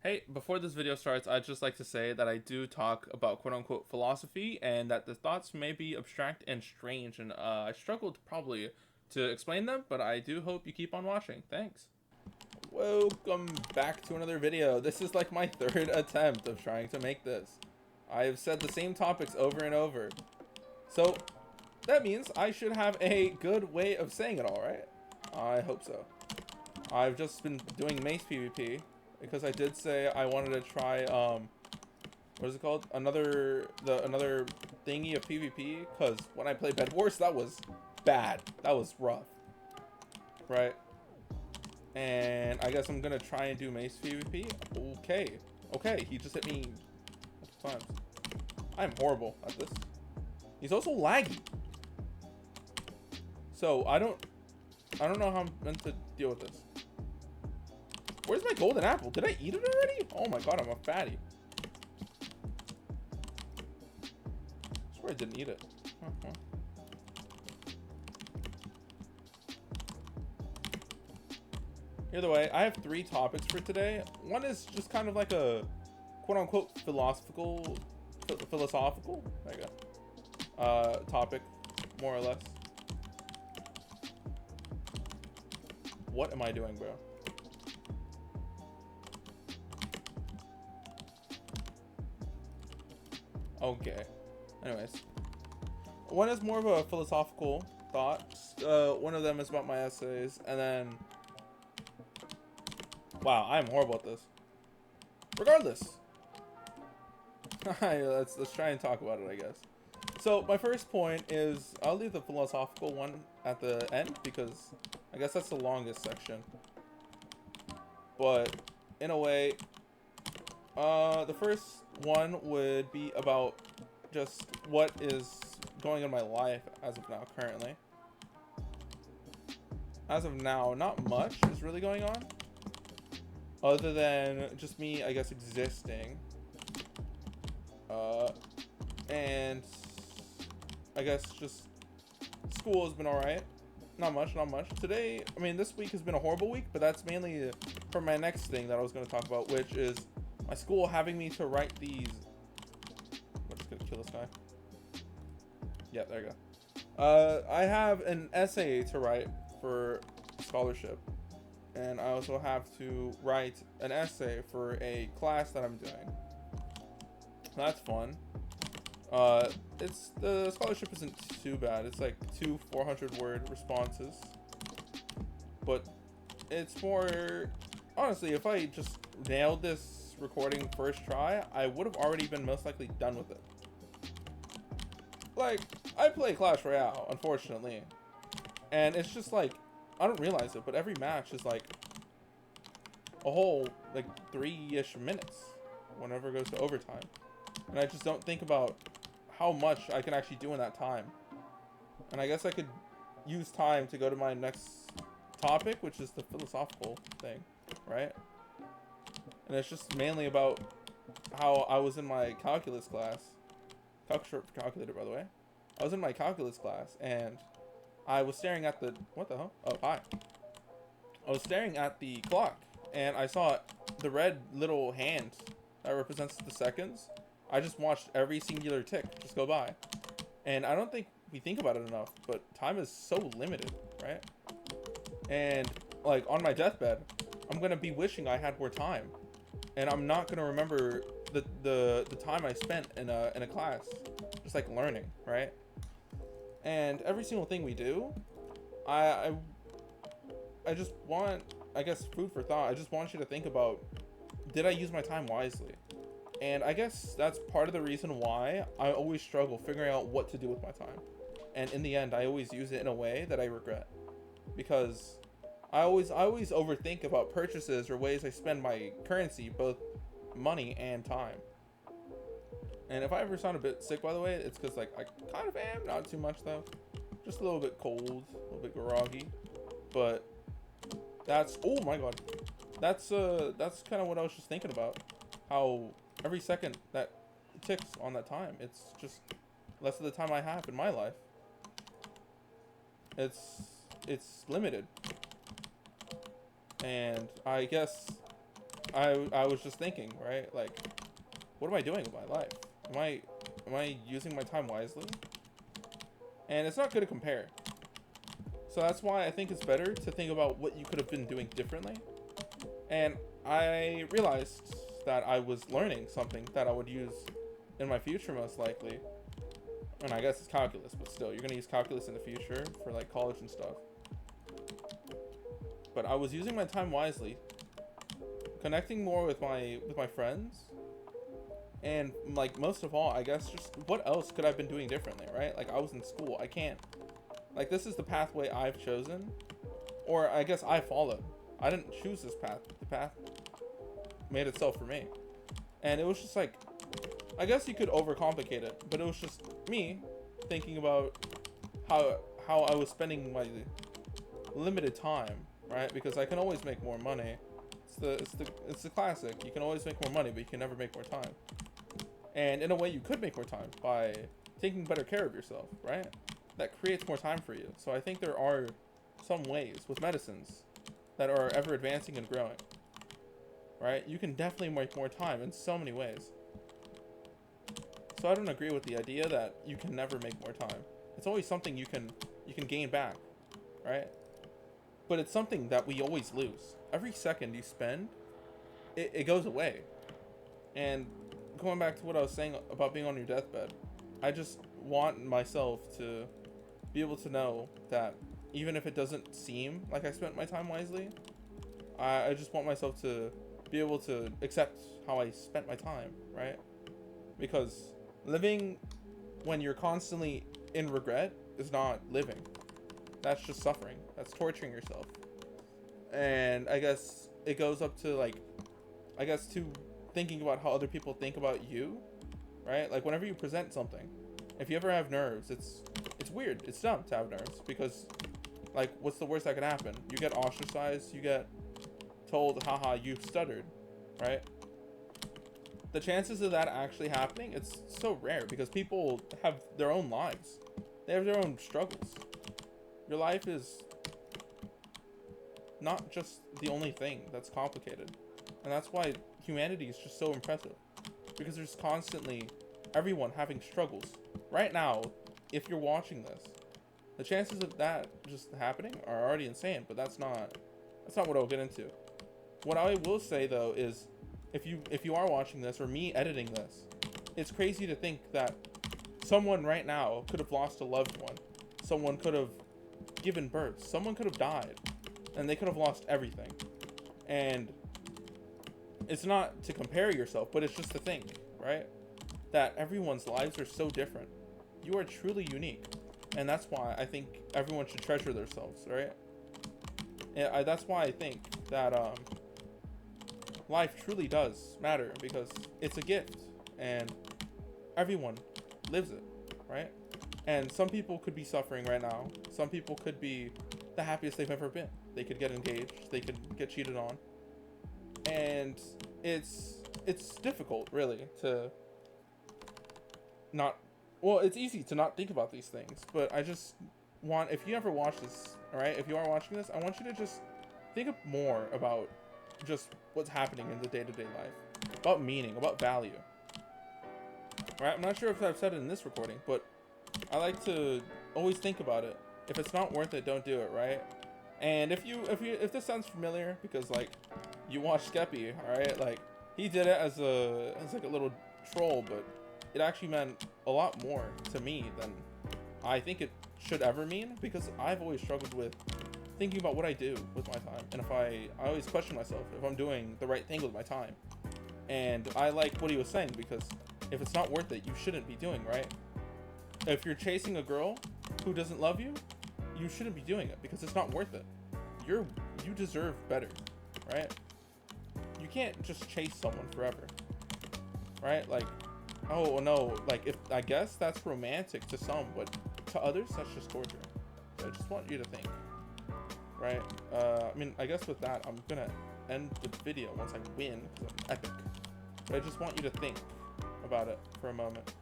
Hey, before this video starts, I'd just like to say that I do talk about quote-unquote philosophy and that the thoughts may be abstract and strange, and I struggled probably to explain them, but I do hope you keep on watching. Thanks. Welcome back to another video. This is like my third attempt of trying to make this. I've said the same topics over and over. So that means I should have a good way of saying it all, right? I hope so. I've just been doing Mace PvP because I did say I wanted to try what is it called? Another thingy of PvP, because when I played Bed Wars, that was bad. That was rough. Right? And I guess I'm gonna try and do Mace PvP. Okay. Okay, he just hit me multiple times. I'm horrible at this. He's also laggy. So I don't know how I'm meant to deal with this. Where's my golden apple? Did I eat it already? Oh my god, I'm a fatty. I swear I didn't eat it. Either way, I have 3 topics for today. One is just kind of like a quote-unquote philosophical, there you go, topic, more or less. What am I doing, bro? Okay. Anyways, one is more of a philosophical thought. One of them is about my essays, and then, wow, I'm horrible at this. Regardless, let's try and talk about it, I guess. So my first point is I'll leave the philosophical one at the end because I guess that's the longest section. But in a way, the first one would be about just what is going on in my life as of now, currently. As of now, not much is really going on, other than just me, I guess, existing. And I guess just school has been alright. Not much. Today, I mean, this week has been a horrible week, but that's mainly for my next thing that I was going to talk about, which is my school having me to write these. I'm just gonna kill this guy. Yeah, there you go. I have an essay to write for scholarship, and I also have to write an essay for a class that I'm doing. That's fun. The scholarship isn't too bad. It's like 2 400-word responses, but it's more, honestly, if I just nailed this recording first try, I would have already been most likely done with it. Like, I play Clash Royale, unfortunately, and it's just like, I don't realize it, but every match is like a whole like 3-ish minutes whenever it goes to overtime, and I just don't think about how much I can actually do in that time. And I guess I could use time to go to my next topic, which is the philosophical thing, right? And it's just mainly about how I was in my calculus class. Short for calculator, by the way. I was in my calculus class, and I was staring at the... What the hell? Oh, hi. I was staring at the clock, and I saw the red little hand that represents the seconds. I just watched every singular tick just go by. And I don't think we think about it enough, but time is so limited, right? And, like, on my deathbed, I'm going to be wishing I had more time. And I'm not going to remember the time I spent in a class, just like learning, right? And every single thing we do, I just want, I guess, food for thought. I just want you to think about, did I use my time wisely? And I guess that's part of the reason why I always struggle figuring out what to do with my time. And in the end, I always use it in a way that I regret, because I always overthink about purchases or ways I spend my currency, both money and time. And if I ever sound a bit sick, by the way, it's because, like, I kind of am, not too much though, just a little bit cold, a little bit groggy. But that's, oh my god, that's kind of what I was just thinking about, how every second that ticks on that time, it's just less of the time I have in my life. It's limited. And I guess I was just thinking, right? Like, what am I doing with my life? Am I using my time wisely? And it's not good to compare. So that's why I think it's better to think about what you could have been doing differently. And I realized that I was learning something that I would use in my future most likely. And I guess it's calculus, but still, you're gonna use calculus in the future for like college and stuff. But I was using my time wisely, connecting more with my friends, and like most of all, I guess just what else could I have been doing differently, right? Like I was in school, I can't, like this is the pathway I've chosen, or I guess I followed. I didn't choose this path. The path made itself for me, and it was just like, I guess you could overcomplicate it, but it was just me thinking about how I was spending my limited time, right? Because I can always make more money. It's the classic. You can always make more money, but you can never make more time. And in a way, you could make more time by taking better care of yourself, right? That creates more time for you. So I think there are some ways with medicines that are ever advancing and growing, right? You can definitely make more time in so many ways. So I don't agree with the idea that you can never make more time. It's always something you can gain back, right? But it's something that we always lose. Every second you spend, it goes away. And going back to what I was saying about being on your deathbed, I just want myself to be able to know that even if it doesn't seem like I spent my time wisely, I just want myself to be able to accept how I spent my time, right? Because living when you're constantly in regret is not living. That's just suffering. That's torturing yourself. And I guess it goes up to like, I guess to thinking about how other people think about you, right? Like whenever you present something, if you ever have nerves, it's weird. It's dumb to have nerves because like what's the worst that could happen? You get ostracized, you get told, haha, you stuttered, right? The chances of that actually happening, it's so rare because people have their own lives. They have their own struggles. Your life is not just the only thing that's complicated. And that's why humanity is just so impressive. Because there's constantly everyone having struggles. Right now, if you're watching this, the chances of that just happening are already insane, but that's not what I'll get into. What I will say though is if you are watching this or me editing this, it's crazy to think that someone right now could have lost a loved one. Someone could have given birth. Someone could have died. And they could have lost everything. And it's not to compare yourself, but it's just to think, right? That everyone's lives are so different. You are truly unique. And that's why I think everyone should treasure themselves, right? And that's why I think that life truly does matter because it's a gift and everyone lives it, right? And some people could be suffering right now. Some people could be the happiest they've ever been. They could get engaged. They could get cheated on. And it's difficult, really, to not... Well, it's easy to not think about these things. But I just want... If you ever watch this, alright? If you are watching this, I want you to just think more about just what's happening in the day-to-day life. About meaning, about value. Alright? I'm not sure if I've said it in this recording, but I like to always think about it. If it's not worth it, don't do it, right? And if this sounds familiar, because like you watch Skeppy, alright, like he did it as like a little troll, but it actually meant a lot more to me than I think it should ever mean, because I've always struggled with thinking about what I do with my time, and if I always question myself if I'm doing the right thing with my time. And I like what he was saying, because if it's not worth it, you shouldn't be doing, right? If you're chasing a girl who doesn't love you, you shouldn't be doing it because it's not worth it. You deserve better, right? You can't just chase someone forever, right? Like, oh no, like if I guess that's romantic to some, but to others that's just torture. So I just want you to think, right? I mean, I guess with that I'm gonna end the video once I win because I'm epic. But I just want you to think about it for a moment.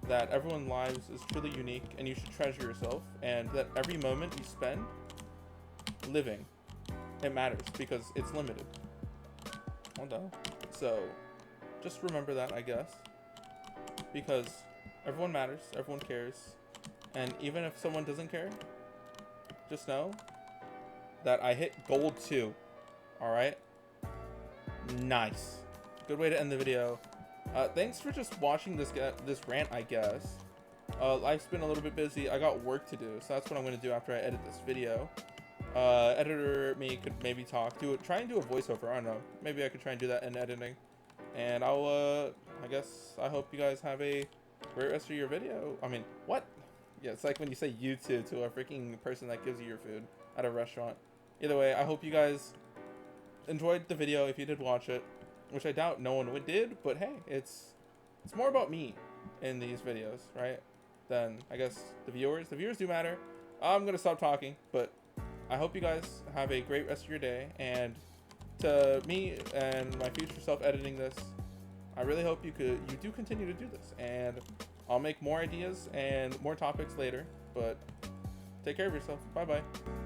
That everyone's lives is truly unique and you should treasure yourself, and that every moment you spend living, it matters because it's limited. What the hell? So, just remember that, I guess. Because everyone matters, everyone cares. And even if someone doesn't care, just know that I hit gold 2. Alright? Nice. Good way to end the video. Thanks for just watching this rant, I guess. Life's been a little bit busy. I got work to do, so that's what I'm going to do after I edit this video. Editor me could maybe try and do a voiceover. I don't know. Maybe I could try and do that in editing. And I guess I hope you guys have a great rest of your video. I mean, what? Yeah, it's like when you say you to a freaking person that gives you your food at a restaurant. Either way, I hope you guys enjoyed the video if you did watch it, which I doubt no one did, but hey, it's more about me in these videos, right? Than I guess the viewers. The viewers do matter. I'm gonna stop talking, but I hope you guys have a great rest of your day, and to me and my future self editing this, I really hope you do continue to do this, and I'll make more ideas and more topics later, but take care of yourself. Bye bye.